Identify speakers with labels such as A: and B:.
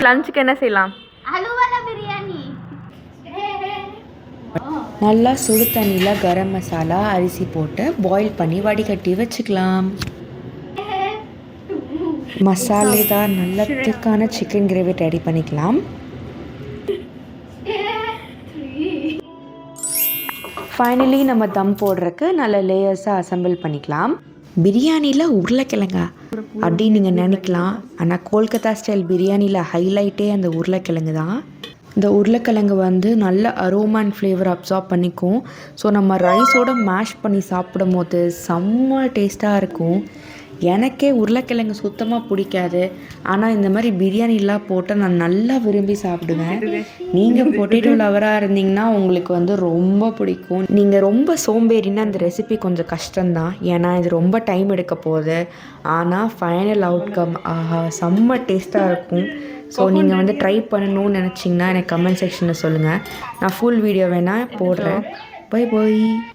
A: லஞ்சுக்கு என்ன செய்யலாம்?
B: அலுவலா பிரியாணி.
C: நல்லா சுடு தண்ணியில் கரம் மசாலா அரிசி போட்டு பாயில் பண்ணி வடிகட்டி வச்சுக்கலாம். மசாலேதார் நல்ல திக்கான சிக்கன் கிரேவி ரெடி பண்ணிக்கலாம். ஃபைனலி நம்ம தம் போடுறதுக்கு நல்ல லேயர்ஸாக அசம்பிள் பண்ணிக்கலாம். பிரியாணியில் உருளைக்கிழங்கா அப்படின்னு நீங்கள் நினைக்கலாம். ஆனால் கொல்கத்தா ஸ்டைல் பிரியாணியில் ஹைலைட்டே அந்த உருளைக்கிழங்கு தான். இந்த உருளைக்கிழங்கு நல்ல அரோமா அண்ட் ஃப்ளேவர் அப்சார்ப் பண்ணிக்கும். ஸோ நம்ம ரைஸோடு மேஷ் பண்ணி சாப்பிடும் போது செம்ம டேஸ்ட்டாக இருக்கும். எனக்கே உருளைக்கிழங்கு சுத்தமாக பிடிக்காது. ஆனால் இந்த மாதிரி பிரியாணிலாம் போட்டு நான் நல்லா விரும்பி சாப்பிடுவேன். நீங்கள் பொட்டேட்டோ லவராக இருந்தீங்கன்னா உங்களுக்கு ரொம்ப பிடிக்கும். நீங்கள் ரொம்ப சோம்பேறின்னா இந்த ரெசிபி கொஞ்சம் கஷ்டம்தான். ஏன்னா இது ரொம்ப டைம் எடுக்க போகுது. ஆனால் ஃபைனல் அவுட்கம் செம்ம டேஸ்ட்டாக இருக்கும். ஸோ நீங்கள் ட்ரை பண்ணணும்னு நினச்சிங்கன்னா எனக்கு கமெண்ட் செக்ஷனில் சொல்லுங்கள். நான் ஃபுல் வீடியோ வேணால் போடுறேன். Bye by.